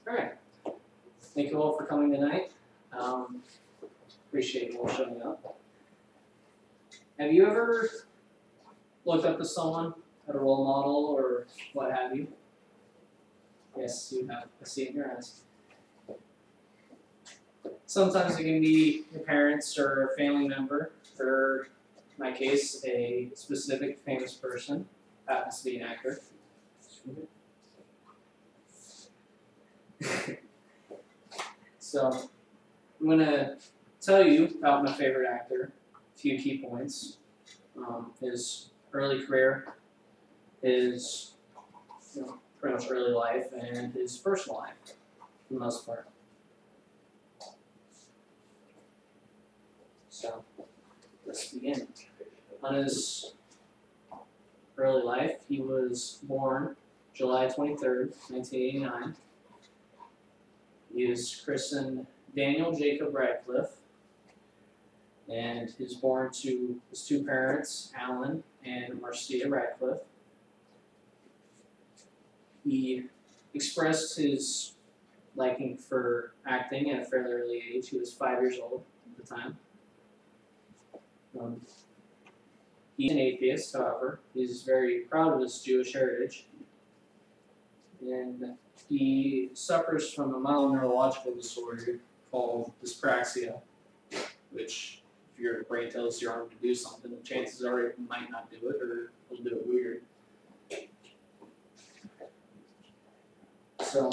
All right. Thank you all for coming tonight. Appreciate you all showing up. Have you ever looked up to someone, at a role model, or what have you? Yes, you have. I see it in your eyes. Sometimes it can be your parents or a family member, or in my case, a specific famous person, happens to be an actor. So, I'm going to tell you about my favorite actor, a few key points. His early career, his pretty much early life, and his personal life, for the most part. So, let's begin. On his early life, he was born July 23rd, 1989. He is christened Daniel Jacob Radcliffe, and he was born to his two parents, Alan and Marcia Radcliffe. He expressed his liking for acting at a fairly early age. He was 5 years old at the time. He's an atheist, however. He's very proud of his Jewish heritage. And he suffers from a mild neurological disorder called dyspraxia, which, if your brain tells your arm to do something, the chances are it might not do it, or it'll do it weird. So,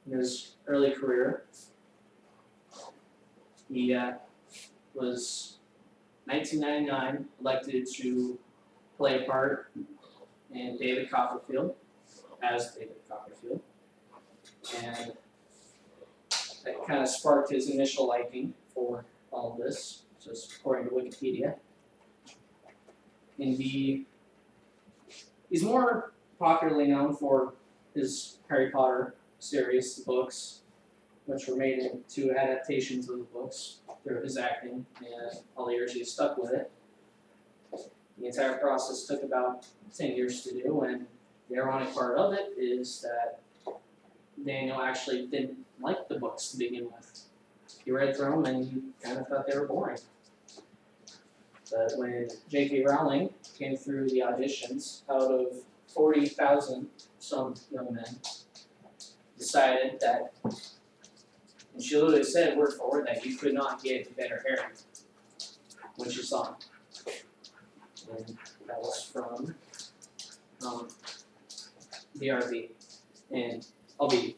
in his early career, he was 1999 elected to play a part in David Copperfield, as David Copperfield, and that kind of sparked his initial liking for all of this, just according to Wikipedia. And he's more popularly known for his Harry Potter series, the books, which were made into adaptations of the books through his acting, and all the years he stuck with it. The entire process took about 10 years to do, and the ironic part of it is that Daniel actually didn't like the books to begin with. He read through them and he kind of thought they were boring. But when J.K. Rowling came through the auditions, out of 40,000 some young men, decided that, and she literally said word for word, that you could not get better hair when she saw him. And that was from BRB. And I'll be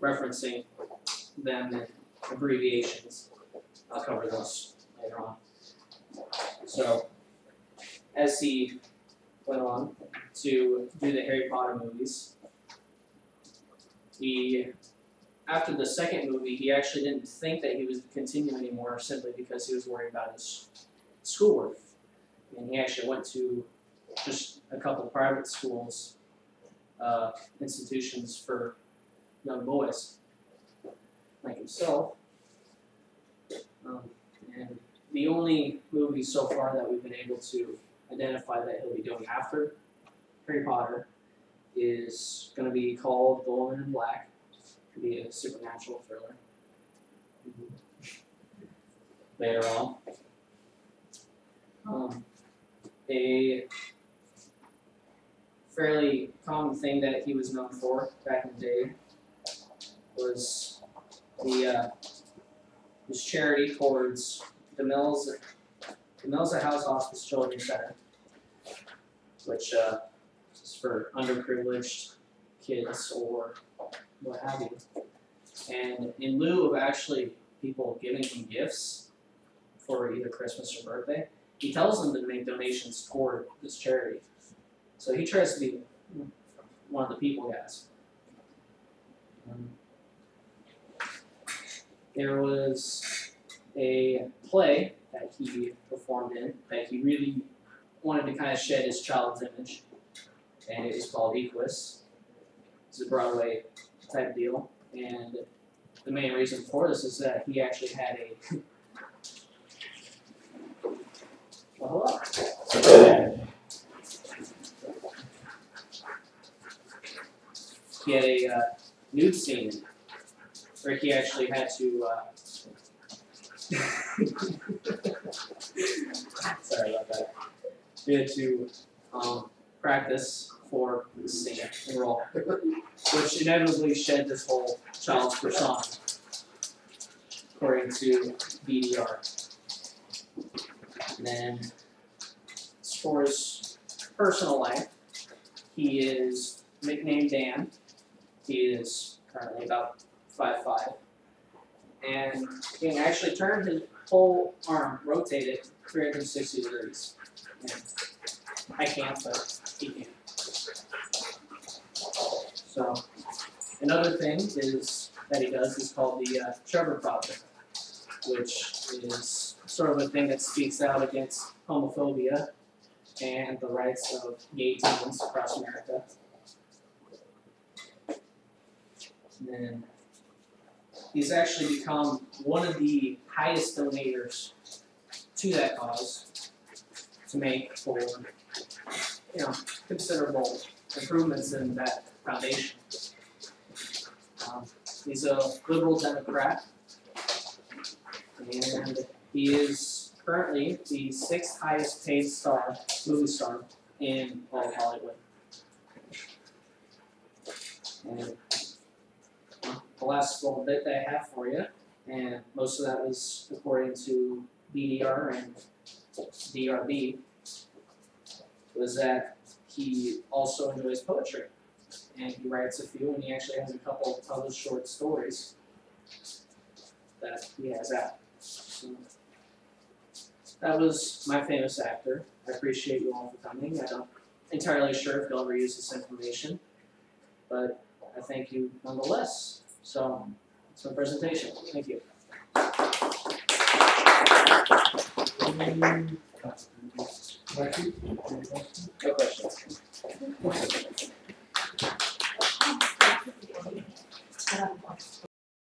referencing them in abbreviations. I'll cover those later on. So, as he went on to do the Harry Potter movies, after the second movie, he actually didn't think that he would continue anymore simply because he was worried about his schoolwork. And he actually went to just a couple of private schools, institutions for young boys, like himself. And the only movie so far that we've been able to identify that he'll be doing after Harry Potter is going to be called The Woman in Black. It could be a supernatural thriller. Later on. A fairly common thing that he was known for back in the day was his charity towards the Mills House Hospice Children's Center, which is for underprivileged kids or what have you. And in lieu of actually people giving him gifts for either Christmas or birthday, he tells them to make donations toward this charity. So he tries to be one of the people guys. There was a play that he performed in that he really wanted to kind of shed his child's image, and it was called Equus. It's a Broadway type deal, and the main reason for this is that he actually had a he had a nude scene or he actually had to. Sorry about that. He had to practice for the singing role, which inevitably shed this whole child's persona, according to BDR. And then, as far as personal life, he is nicknamed Dan. He is currently about 5'5", and he can actually turn his whole arm, rotate it 360 degrees. And I can't, but he can. So, another thing is that he does is called the Trevor Project, which is sort of a thing that speaks out against homophobia and the rights of gay teens across America. And then he's actually become one of the highest donators to that cause to make for, considerable improvements in that foundation. He's a liberal Democrat, and he is currently the 6th highest paid movie star in all of Hollywood. And the last little bit that I have for you, and most of that was according to BDR and DRB, was that he also enjoys poetry. And he writes a few, and he actually has a couple of published short stories that he has out. So that was my famous actor. I appreciate you all for coming. I'm not entirely sure if you'll ever use this information, but I thank you nonetheless. So that's my presentation. Thank you. No questions.